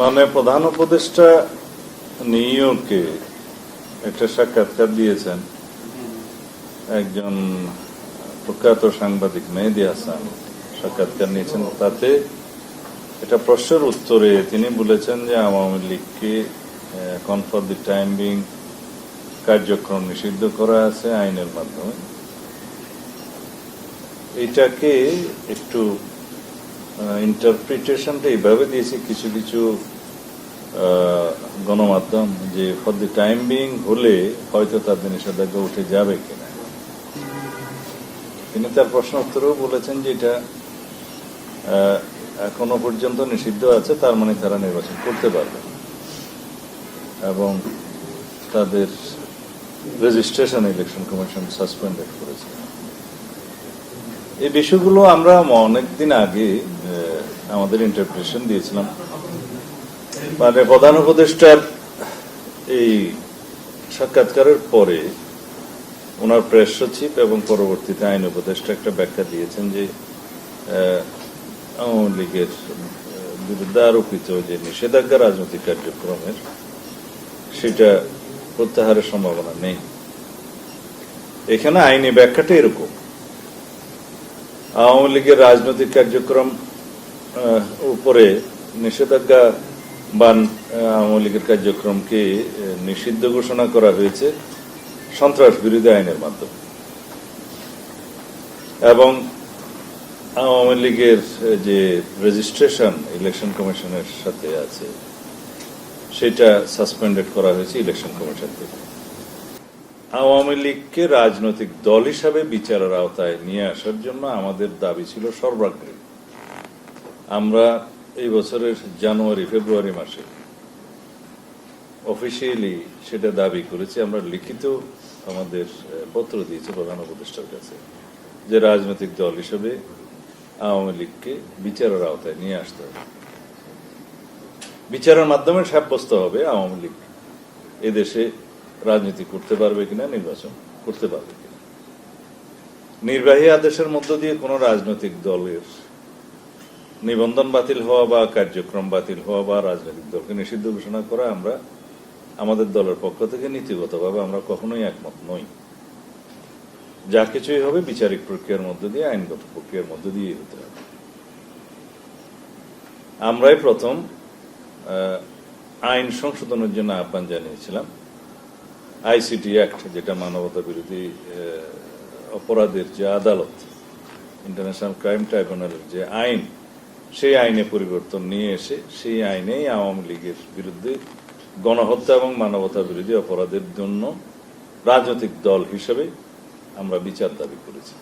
মানে প্রধান উপদেষ্টা নিউ ইয়র্কে একটা সাক্ষাৎকার দিয়েছেন একজন প্রখ্যাত সাংবাদিক মেহেদী হাসান সাক্ষাৎকার নিয়েছেন। তাতে এটা প্রশ্নের উত্তরে তিনি বলেছেন যে আওয়ামী লীগকে এখন ফর দি টাইম বিং কার্যক্রম নিষিদ্ধ করা আছে আইনের মাধ্যমে। এটাকে একটু ইন্টারপ্রিটেশনটা এইভাবে দিয়েছে কিছু কিছু গণমাধ্যম যে ফর দি টাইম বিং হলে হয়তো তাদের নিষেধাজ্ঞা উঠে যাবে কিনা। তিনি তার প্রশ্ন উত্তরেও বলেছেন যে এটা এখনো পর্যন্ত নিষিদ্ধ আছে, তার মানে তারা নির্বাচন করতে পারবে এবং তাদের রেজিস্ট্রেশন ইলেকশন কমিশন সাসপেন্ডেড করেছে। এই বিষয়গুলো আমরা অনেকদিন আগে আমাদের ইন্টারপ্রিটেশন দিয়েছিলাম। মানে প্রধান উপদেষ্টার এই সাক্ষাৎকারের পরে ওনার প্রেস সচিব এবং পরবর্তীতে আইন উপদেষ্টা একটা ব্যাখ্যা দিয়েছেন যে আওয়ামী লীগের বিরুদ্ধে আরোপিত যে নিষেধাজ্ঞা রাজনৈতিক কার্যক্রমের সেটা প্রত্যাহারের সম্ভাবনা নেই। এখানে আইনি ব্যাখ্যাটা এরকম, আওয়ামী লীগের রাজনৈতিক কার্যক্রম উপরে নিষেধাজ্ঞা বা আওয়ামী লীগের কার্যক্রমকে নিষিদ্ধ ঘোষণা করা হয়েছে সন্ত্রাস বিরোধী আইনের মাধ্যমে এবং আওয়ামী লীগের যে রেজিস্ট্রেশন ইলেকশন কমিশনের সাথে আছে সেটা সাসপেন্ডেড করা হয়েছে ইলেকশন কমিশন থেকে। আওয়ামী লীগকে রাজনৈতিক দল হিসাবে বিচারের আওতায় নিয়ে আসার জন্য আমাদের দাবি ছিল সর্বাগ্রে। আমরা এই বছরের জানুয়ারি ফেব্রুয়ারি মাসে অফিসিয়ালি সেটা দাবি করেছি। আমরা লিখিত আমাদের পত্র দিয়েছি প্রধান উপদেষ্টার কাছে যে রাজনৈতিক দল হিসেবে আওয়ামী লীগকে বিচারের আওতায় নিয়ে আসতে হবে। বিচারের মাধ্যমে সাব্যস্ত হবে আওয়ামী লীগ এদেশে রাজনীতি করতে পারবে কিনা, নির্বাচন করতে পারবে কিনা। নির্বাহী আদেশের মধ্য দিয়ে কোন রাজনৈতিক দলের নিবন্ধন বাতিল হওয়া বা কার্যক্রম বাতিল হওয়া বা রাজনৈতিক দলকে নিষিদ্ধ ঘোষণা করা আমরা আমাদের দলের পক্ষ থেকে নীতিগতভাবে আমরা কখনোই একমত নই। যা কিছুই হবে বিচারিক প্রক্রিয়ার মধ্য দিয়ে, আইনগত প্রক্রিয়ার মধ্য দিয়ে হতে হবে। আমরাই প্রথম আইন সংশোধনের জন্য আহ্বান জানিয়েছিলাম। আইসিটি অ্যাক্ট, যেটা মানবতা বিরোধী অপরাধের যে আদালত, ইন্টারন্যাশনাল ক্রাইম ট্রাইব্যুনালের যে আইন, সেই আইনে পরিবর্তন নিয়ে এসে সেই আইনেই আওয়ামী লীগের বিরুদ্ধে গণহত্যা এবং মানবতা বিরোধী অপরাধের জন্য রাজনৈতিক দল হিসেবে আমরা বিচার দাবি করেছি।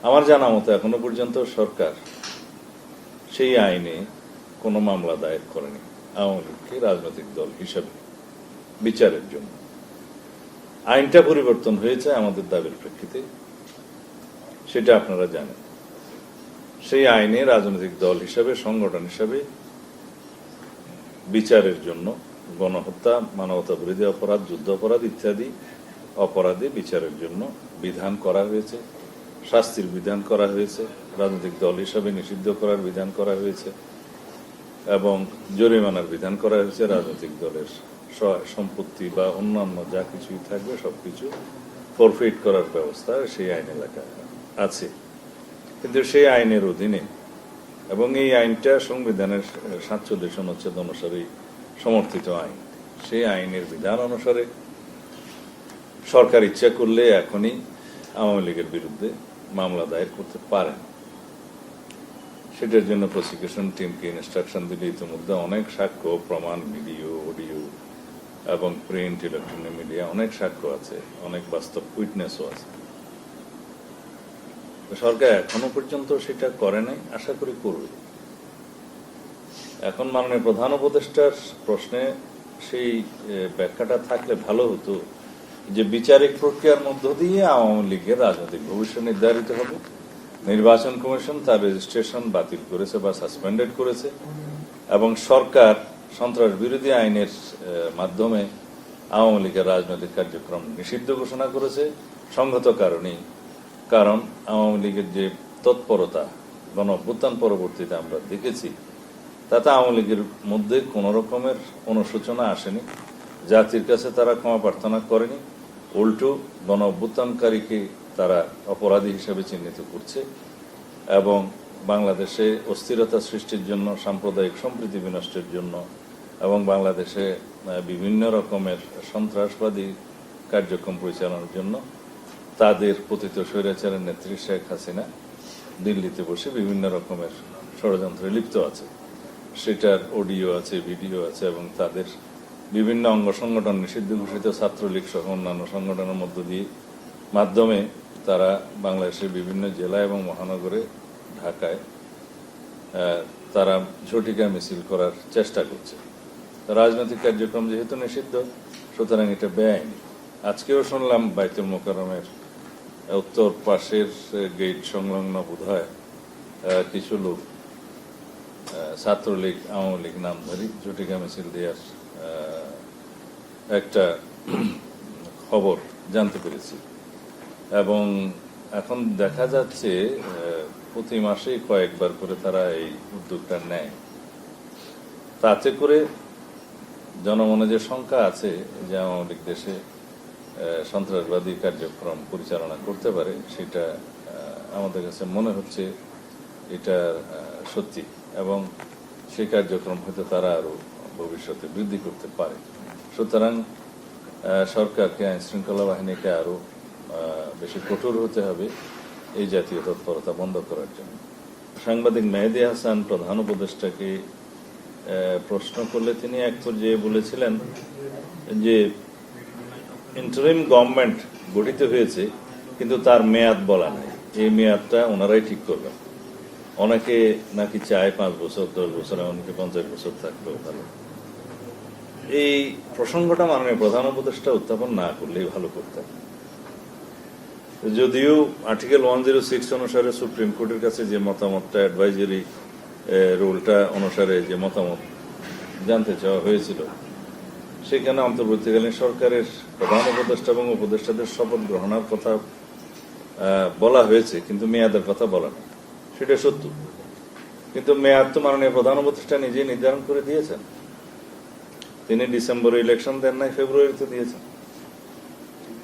আমার জানা মতো এখনো পর্যন্ত সরকার সেই আইনে কোনো মামলা দায়ের করেনি আওয়ামী লীগকে রাজনৈতিক দল হিসেবে বিচারের জন্য। আইনটা পরিবর্তন হয়েছে আমাদের দাবির প্রেক্ষিতে, সেটা আপনারা জানেন। সেই আইনে রাজনৈতিক দল হিসেবে, সংগঠন হিসেবে বিচারের জন্য গণহত্যা, মানবতা বিরোধী অপরাধ, যুদ্ধ অপরাধ ইত্যাদি অপরাধে বিচারের জন্য বিধান করা হয়েছে, শাস্তির বিধান করা হয়েছে, রাজনৈতিক দল হিসাবে নিষিদ্ধ করার বিধান করা হয়েছে এবং জরিমানার বিধান করা হয়েছে। রাজনৈতিক দলের সম্পত্তি বা অন্যান্য যা কিছুই থাকবে সবকিছু ফরফিট করার ব্যবস্থা সেই আইনে লেখা আছে। কিন্তু সেই আইনের অধীনে এবং এই আইনটা সংবিধানের 47 অনুচ্ছেদ অনুসারে সমর্থিত আইন, সেই আইনের বিধান অনুসারে সরকার ইচ্ছা করলে এখনই আওয়ামী লীগের বিরুদ্ধে মামলা দায়ের করতে পারেন। সেটার জন্য প্রসিকিউশন টিমকে ইনস্ট্রাকশন দিলে ইতিমধ্যে অনেক সাক্ষ্য প্রমাণ, ভিডিও, অডিও এবং প্রিন্ট, ইলেকট্রনিক মিডিয়া অনেক সাক্ষ্য আছে, অনেক বাস্তব উইটনেসও আছে। সরকার এখনো পর্যন্ত সেটা করে নাই, আশা করি করবে। এখন মাননীয় প্রধান উপদেষ্টার প্রশ্নে সেই ব্যাখ্যাটা থাকলে ভালো হতো যে বিচারিক প্রক্রিয়ার মধ্য দিয়ে আওয়ামী লীগের রাজনৈতিক ভবিষ্যৎ নির্ধারিত হবে। নির্বাচন কমিশন তার রেজিস্ট্রেশন বাতিল করেছে বা সাসপেন্ডেড করেছে এবং সরকার সন্ত্রাস বিরোধী আইনের মাধ্যমে আওয়ামী লীগের রাজনৈতিক কার্যক্রম নিষিদ্ধ ঘোষণা করেছে সংগত কারণেই। কারণ আওয়ামী লীগের যে তৎপরতা গণ অভ্যুত্থান পরবর্তীতে আমরা দেখেছি তাতে আওয়ামী লীগের মধ্যে কোনো রকমের অনুশোচনা আসেনি, জাতির কাছে তারা ক্ষমা প্রার্থনা করেনি, উল্টো গণ অভ্যুত্থানকারীকে তারা অপরাধী হিসেবে চিহ্নিত করছে এবং বাংলাদেশে অস্থিরতা সৃষ্টির জন্য, সাম্প্রদায়িক সম্প্রীতি বিনষ্টের জন্য এবং বাংলাদেশে বিভিন্ন রকমের সন্ত্রাসবাদী কার্যক্রম পরিচালনার জন্য তাদের পতিত স্বৈরাচারের নেত্রী শেখ হাসিনা দিল্লিতে বসে বিভিন্ন রকমের ষড়যন্ত্রে লিপ্ত আছে। সেটার অডিও আছে, ভিডিও আছে এবং তাদের বিভিন্ন অঙ্গ সংগঠন, নিষিদ্ধ ঘোষিত ছাত্রলীগ সহ অন্যান্য সংগঠনের মাধ্যমে তারা বাংলাদেশের বিভিন্ন জেলা এবং মহানগরে, ঢাকায় তারা ঝটিকা মিছিল করার চেষ্টা করছে। রাজনৈতিক কার্যক্রম যেহেতু নিষিদ্ধ, সুতরাং এটা বেআইনি। আজকেও শুনলাম বাইতুল মোকাররমের উত্তর পাশের গেট সংলগ্ন বোধহয় কিছু লোক ছাত্রলীগ, আওয়ামী লীগ নামধারী ঝটিকা মিছিল দেওয়ার একটা খবর জানতে পেরেছি এবং এখন দেখা যাচ্ছে প্রতি মাসে কয়েকবার করে তারা এই উদ্যোগটা নেয়। তাতে করে জনমনে যে শঙ্কা আছে যে আওয়ামী লীগ দেশে সন্ত্রাসবাদী কার্যক্রম পরিচালনা করতে পারে, সেটা আমাদের কাছে মনে হচ্ছে এটা সত্যি এবং সেই কার্যক্রম হয়তো তারা আরো ভবিষ্যতে বৃদ্ধি করতে পারে। সুতরাং সরকারকে, আইন শৃঙ্খলা বাহিনীকে আরো বেশি কঠোর হতে হবে এই জাতীয় তৎপরতা বন্ধ করার জন্য। সাংবাদিক মেহেদী হাসান প্রধান উপদেষ্টাকে প্রশ্ন করলে তিনি এক পর্যায়ে বলেছিলেন যে ইন্টারিম গভর্নমেন্ট গঠিত হয়েছে কিন্তু তার মেয়াদ বলা নাই, এই মেয়াদটা ওনারাই ঠিক করবেন। অনেকে নাকি চায় 5 বছর, 10 বছর, এমনকি 50 বছর থাকলেও ভালো। এই প্রসঙ্গটা মাননীয় প্রধান উপদেষ্টা উত্থাপন না করলেই ভালো করতেন। যদিও আর্টিকেল 106 অনুসারে সুপ্রিম কোর্টের কাছে যে মতামতটা, অ্যাডভাইজারি রুলটা অনুসারে যে মতামত জানতে চাওয়া হয়েছিল, সেখানে অন্তর্বর্তীকালীন সরকারের প্রধান উপদেষ্টা এবং উপদেষ্টাদের শপথ গ্রহণের কথা বলা হয়েছে, কিন্তু মেয়াদের কথা বলা না। সেটা সত্য, কিন্তু মেয়াদ তো মাননীয় প্রধান উপদেষ্টা নিজেই নির্ধারণ করে দিয়েছেন। তিনি ডিসেম্বরে ইলেকশন দেন নাই, ফেব্রুয়ারিতে দিয়েছেন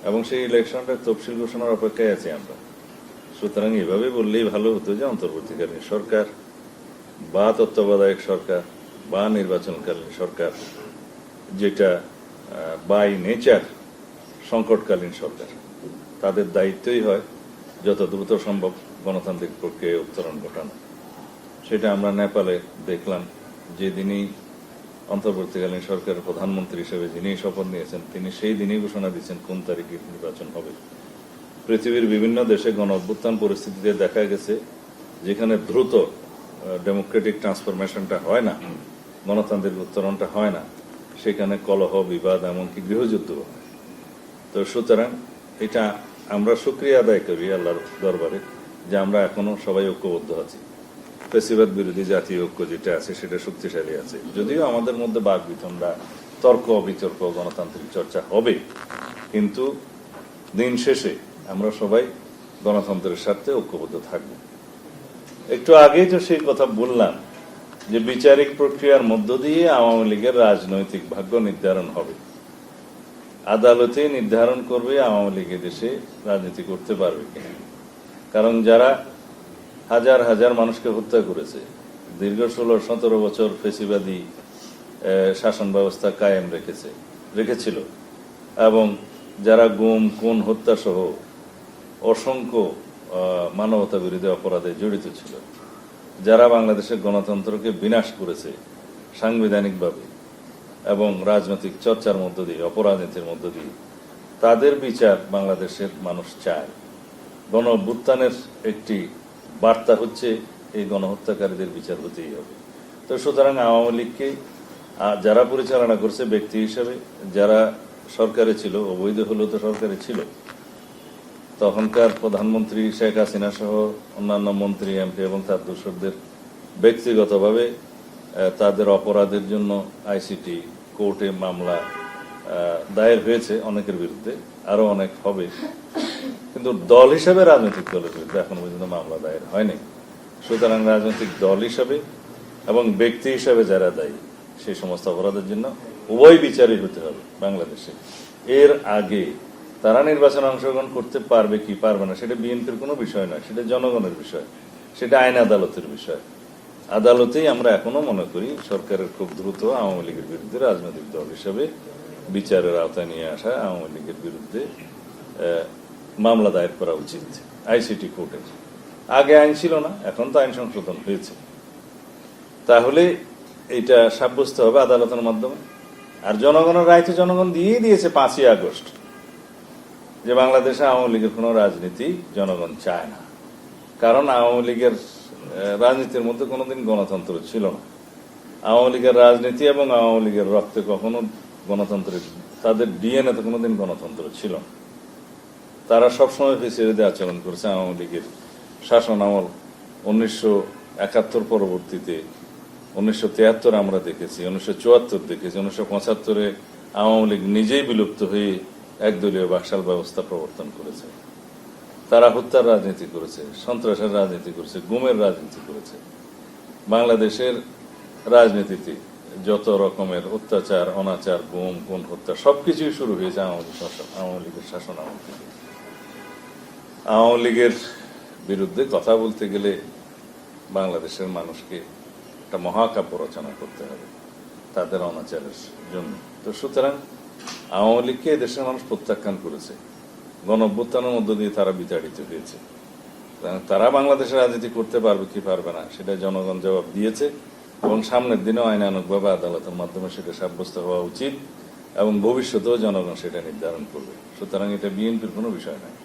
এবং সেই ইলেকশনটার তফসিল ঘোষণার অপেক্ষায় আছি আমরা। সুতরাং এভাবে বললেই ভালো হতো যে অন্তর্বর্তীকালীন সরকার বা তত্ত্বাবধায়ক সরকার বা নির্বাচনকালীন সরকার, যেটা বাই নেচার সংকটকালীন সরকার, তাদের দায়িত্বই হয় যত দ্রুত সম্ভব গণতান্ত্রিক প্রক্রিয়ায় উত্তরণ ঘটানো। সেটা আমরা নেপালে দেখলাম, যেদিনই অন্তর্বর্তীকালীন সরকারের প্রধানমন্ত্রী হিসেবে যিনি শপথ নিয়েছেন, তিনি সেই দিনই ঘোষণা দিচ্ছেন কোন তারিখে নির্বাচন হবে। পৃথিবীর বিভিন্ন দেশে গণ অভ্যুত্থান পরিস্থিতিতে দেখা গেছে, যেখানে দ্রুত ডেমোক্রেটিক ট্রান্সফরমেশনটা হয় না, গণতান্ত্রিক উত্তরণটা হয় না, সেখানে কলহ, বিবাদ, এমনকি গৃহযুদ্ধ হয়। তো সুতরাং এটা আমরা শুকরিয়া আদায় করি আল্লাহর দরবারে যে আমরা এখনো সবাই ঐক্যবদ্ধ আছি। ফ্যাসিবাদ বিরোধী জাতীয় ঐক্য যেটা আছে সেটা শক্তিশালী আছে। যদিও আমাদের মধ্যে বাক বিতণ্ডা, তর্ক বিতর্ক, গণতান্ত্রিক চর্চা হবে, কিন্তু দিন শেষে আমরা সবাই গণতন্ত্রের স্বার্থে ঐক্যবদ্ধ থাকব। একটু আগেই তো সেই কথা বললাম যে বিচারিক প্রক্রিয়ার মধ্য দিয়ে আওয়ামী লীগের রাজনৈতিক ভাগ্য নির্ধারণ হবে। আদালতে নির্ধারণ করবে আওয়ামী লীগ দেশে রাজনীতি করতে পারবে কিনা। কারণ যারা হাজার হাজার মানুষকে হত্যা করেছে, দীর্ঘ 16-17 বছর ফেসিবাদী শাসন ব্যবস্থা কায়েম রেখেছিল এবং যারা গুম, খুন, হত্যা সহ অসংখ্য মানবতা বিরোধী অপরাধে জড়িত ছিল, যারা বাংলাদেশের গণতন্ত্রকে বিনাশ করেছে সাংবিধানিকভাবে এবং রাজনৈতিক চর্চার মধ্য দিয়ে, অপরাজনীতির মধ্য দিয়ে, তাদের বিচার বাংলাদেশের মানুষ চায়। গণ অভ্যুত্থানের একটি বার্তা হচ্ছে এই গণহত্যাকারীদের বিচার হতেই হবে। তো সুতরাং আওয়ামী লীগকে যারা পরিচালনা করছে ব্যক্তি হিসেবে, যারা সরকারে ছিল, অবৈধ হলেও তো সরকারে ছিল, তখনকার প্রধানমন্ত্রী শেখ হাসিনা সহ অন্যান্য মন্ত্রী, এমপি এবং তার দোসরদের ব্যক্তিগতভাবে তাদের অপরাধের জন্য আইসিটি কোর্টে মামলা দায়ের হয়েছে অনেকের বিরুদ্ধে, আরো অনেক হবে, কিন্তু দল হিসেবে রাজনৈতিক দলের বিরুদ্ধে এখনো পর্যন্ত মামলা দায়ের হয়নি। সুতরাং রাজনৈতিক দল হিসেবে এবং ব্যক্তি হিসেবে যারা দায়ী সেই সমস্ত অপরাধের জন্য উভয় বিচারই হতে হবে বাংলাদেশে। এর আগে তারা নির্বাচনে অংশগ্রহণ করতে পারবে কি পারবে না সেটা বিএনপির কোনো বিষয় নয়, সেটা জনগণের বিষয়, সেটা আইন আদালতের বিষয়। আদালতেই আমরা এখনো মনে করি সরকারের খুব দ্রুত আওয়ামী লীগের বিরুদ্ধে রাজনৈতিক দল হিসেবে বিচারের আওতায় নিয়ে আসা আওয়ামী লীগের বিরুদ্ধে মামলা দায়ের করা উচিত আইসিটি কোর্টে। আগে আইন ছিল না, এখন তো আইন সংশোধন হয়েছে, তাহলে এটা সাব্যস্ত হবে আদালতের মাধ্যমে। আর জনগণের রায় তো জনগণ দিয়েই দিয়েছে 5ই আগস্ট যে বাংলাদেশে আওয়ামী লীগের কোনো রাজনীতি জনগণ চায় না, কারণ আওয়ামী লীগের রাজনীতির মধ্যে কোনোদিন গণতন্ত্র ছিল না। আওয়ামী লীগের রাজনীতি এবং আওয়ামী লীগের রক্তে কখনো গণতন্ত্রের, তাদের ডিএনএ তে কোনোদিন গণতন্ত্র ছিল না। তারা সবসময় ফেসিলিটি আচরণ করেছে। আওয়ামী লীগের শাসন আমল 1971 পরবর্তীতে 1973 আমরা দেখেছি, 1974 দেখেছি, 1975 আওয়ামী লীগ নিজেই বিলুপ্ত হয়ে একদলীয় বাকশাল ব্যবস্থা প্রবর্তন করেছে। তারা হত্যার রাজনীতি করেছে, সন্ত্রাসের রাজনীতি করেছে, গুমের রাজনীতি করেছে। বাংলাদেশের রাজনীতিতে যত রকমের অত্যাচার, অনাচার, গুম, খুন, হত্যা সবকিছুই শুরু হয়েছে আওয়ামী লীগের শাসন আমল থেকে। আওয়ামী লীগের বিরুদ্ধে কথা বলতে গেলে বাংলাদেশের মানুষকে একটা মহাকাব্য রচনা করতে হবে তাদের অনাচারের জন্য। তো সুতরাং আওয়ামী লীগকে দেশের মানুষ প্রত্যাখ্যান করেছে, গণঅভ্যুত্থানের মধ্য দিয়ে তারা বিতাড়িত হয়েছে। তারা বাংলাদেশের রাজনীতি করতে পারবে কি পারবে না সেটা জনগণ জবাব দিয়েছে, এবং সামনের দিনেও আইনানুগভাবে আদালতের মাধ্যমে সেটা সাব্যস্ত হওয়া উচিত, এবং ভবিষ্যতেও জনগণ সেটা নির্ধারণ করবে। সুতরাং এটা বিএনপির কোনো বিষয় নয়।